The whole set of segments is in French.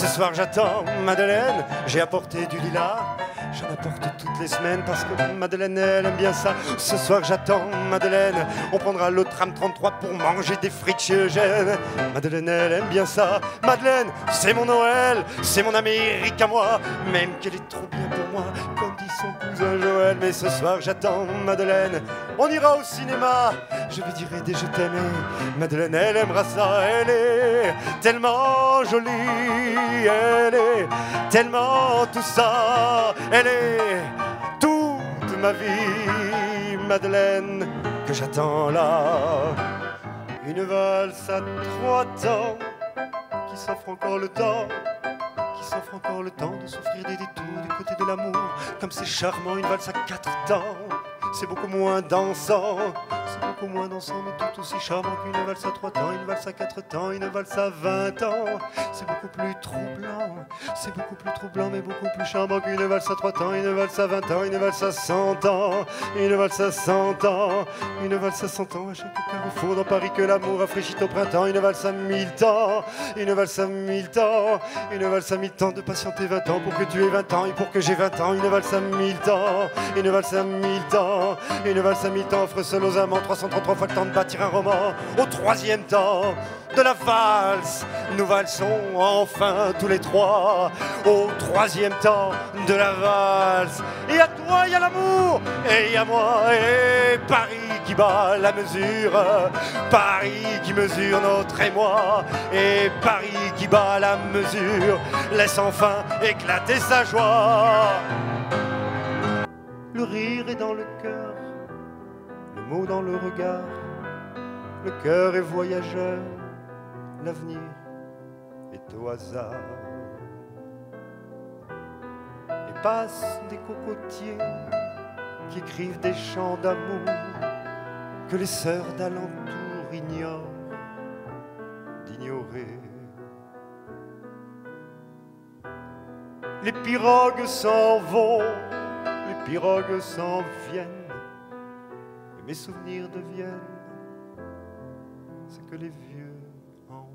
Ce soir j'attends Madeleine, j'ai apporté du lilas. J'en apporte toutes les semaines parce que Madeleine elle aime bien ça. Ce soir j'attends Madeleine, on prendra le tram 33 pour manger des frites chez Eugène. Madeleine elle aime bien ça. Madeleine c'est mon Noël, c'est mon Amérique à moi. Même qu'elle est trop bien pour moi, comme dit son cousin Joël. Mais ce soir j'attends Madeleine, on ira au cinéma. Je lui dirai des je t'aime. Madeleine elle aimera ça, elle est tellement jolie. Elle est tellement tout ça. Elle est toute ma vie, Madeleine, que j'attends là. Une valse à 3 temps, qui s'offre encore le temps, qui s'offre encore le temps de s'offrir des détours du côté de l'amour. Comme c'est charmant, une valse à 4 temps, c'est beaucoup moins dansant. C'est beaucoup moins dansant, mais tout aussi charmant qu'une valse à 3 temps, une valse à 4 temps, une valse à 20 ans. C'est beaucoup plus troublant, c'est beaucoup plus troublant, mais beaucoup plus charmant qu'une valse à 3 temps, une valse à 20 ans, une valse à 100 ans, une valse à 100 ans, une valse à 100 ans. À chaque carrefour dans Paris que l'amour rafraîchit au printemps, une valse à 1000 temps, une valse à 1000 temps, une valse à 1000 temps de patienter 20 ans pour que tu aies 20 ans et pour que j'ai 20 ans, une valse à 1000 temps, une valse à 1000 temps, une valse à 1000 temps offre seul aux amants 333 fois le temps de bâtir un roman. Au 3e temps de la valse, nous valsons enfin tous les 3. Au 3e temps de la valse, et à toi il y a l'amour, et il y a moi, et Paris qui bat la mesure, Paris qui mesure notre émoi, et Paris qui bat la mesure, laisse enfin éclater sa joie. Le rire est dans le cœur, le mot dans le regard, le cœur est voyageur, l'avenir est au hasard. Et passent des cocotiers qui écrivent des chants d'amour que les sœurs d'alentour ignorent d'ignorer. Les pirogues s'en vont, les pirogues s'en viennent, et mes souvenirs deviennent ce que les vieux en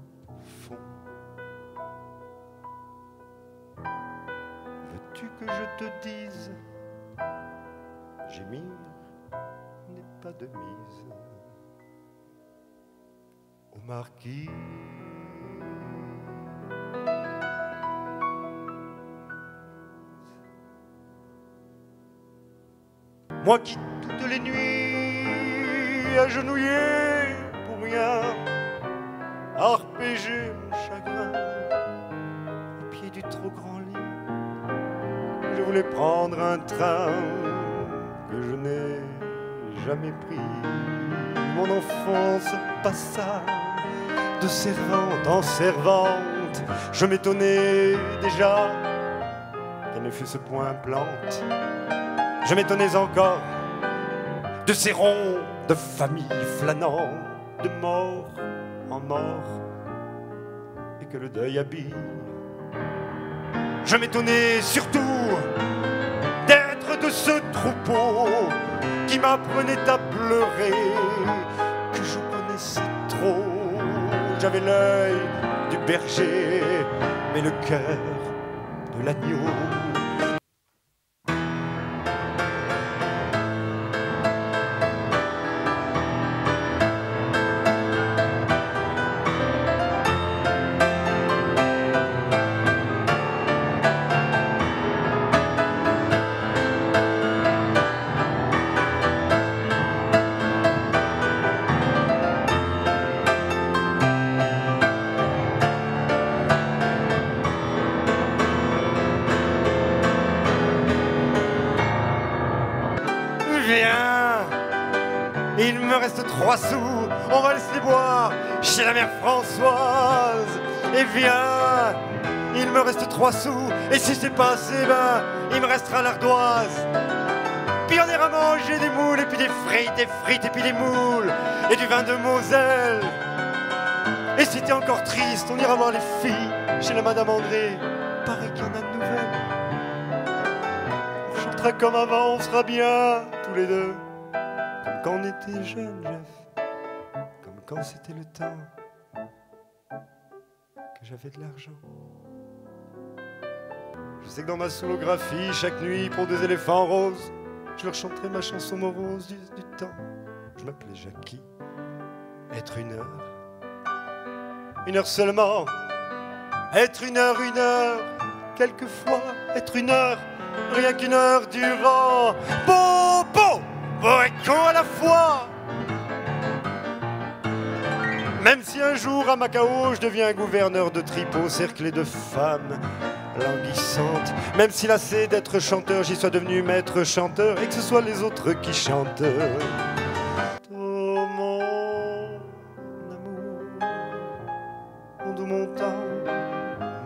font. Veux-tu que je te dise, gémir n'est pas de mise au marquis. Moi qui toutes les nuits agenouillé pour rien, arpéger mon chagrin au pied du trop grand lit, je voulais prendre un train que je n'ai jamais pris. Mon enfance passa de servante en servante, je m'étonnais déjà qu'elle ne fût ce point plante. Je m'étonnais encore de ces ronds de famille flânant de mort en mort, et que le deuil habille. Je m'étonnais surtout d'être de ce troupeau qui m'apprenait à pleurer, que je connaissais trop. J'avais l'œil du berger, mais le cœur de l'agneau. Viens, il me reste 3 sous, on va laisser les boire chez la mère Françoise. Et viens, il me reste 3 sous, et si c'est pas assez, ben, il me restera l'ardoise. Puis on ira manger des moules, et puis des frites, et puis des moules, et du vin de Moselle. Et si t'es encore triste, on ira voir les filles chez la Madame André. Pareil qu'il y en a de nouvelles. On chantera comme avant, on sera bien tous les deux. Comme quand on était jeunes, Jeff. Comme quand c'était le temps que j'avais de l'argent. Je sais que dans ma solographie, chaque nuit pour des éléphants roses, je leur chanterai ma chanson morose du temps. Je m'appelais Jackie. Être une heure seulement. Être une heure, quelquefois être une heure, rien qu'une heure durant. Beau et con à la fois. Même si un jour à Macao je deviens gouverneur de Tripot cerclé de femmes languissantes, même si lassé d'être chanteur j'y sois devenu maître chanteur et que ce soit les autres qui chantent. Oh mon amour, mon doux montant,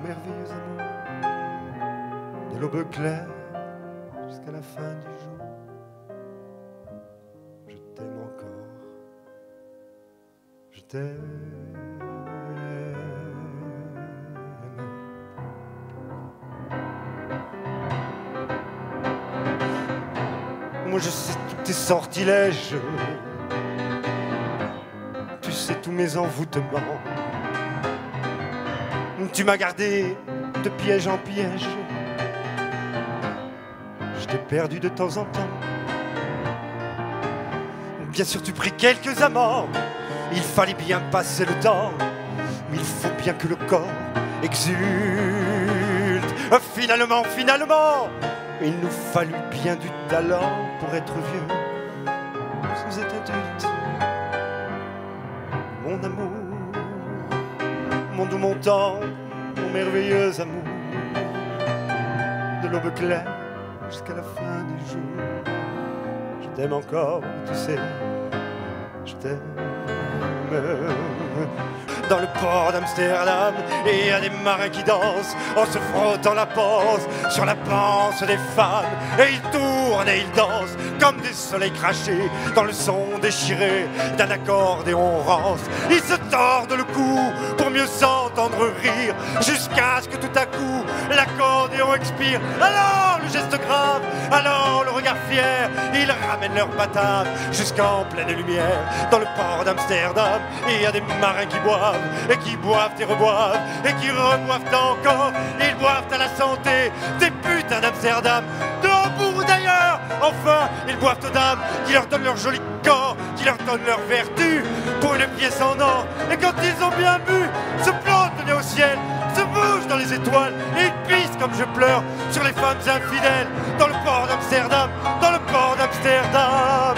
merveilleux amour, de l'aube claire jusqu'à la fin du jour, je t'aime encore, je t'aime. Moi je sais tous tes sortilèges, tu sais tous mes envoûtements. Tu m'as gardé de piège en piège, je t'ai perdu de temps en temps. Bien sûr tu pris quelques amants, il fallait bien passer le temps, mais il faut bien que le corps exulte. Finalement, il nous fallut bien du talent pour être vieux, sans être adulte. Mon amour, mon doux montant, mon merveilleux amour, de l'aube claire jusqu'à la fin du jour. Je t'aime encore, tu sais, je t'aime. Dans le port d'Amsterdam, il y a des marins qui dansent en se frottant la panse sur la panse des femmes. Et ils tournent et ils dansent comme des soleils crachés dans le son déchiré d'un accordéon rance. Ils se tordent le cou pour mieux s'entendre rire, jusqu'à ce que tout à coup l'accordéon expire. Alors le geste grave, alors le regard fier, ils ramènent leur batave jusqu'en pleine lumière. Dans le port d'Amsterdam, il y a des marins qui boivent et qui boivent et reboivent et qui reboivent encore. Ils boivent à la santé des putains d'Amsterdam, de Hambourg ou d'ailleurs. Enfin, ils boivent aux dames qui leur donnent leur joli corps, qui leur donnent leur vertu pour une pièce en or. Et quand ils ont bien bu, se plantent le nez au ciel, se bougent dans les étoiles et ils pissent comme je pleure sur les femmes infidèles. Dans le port d'Amsterdam, dans le port d'Amsterdam.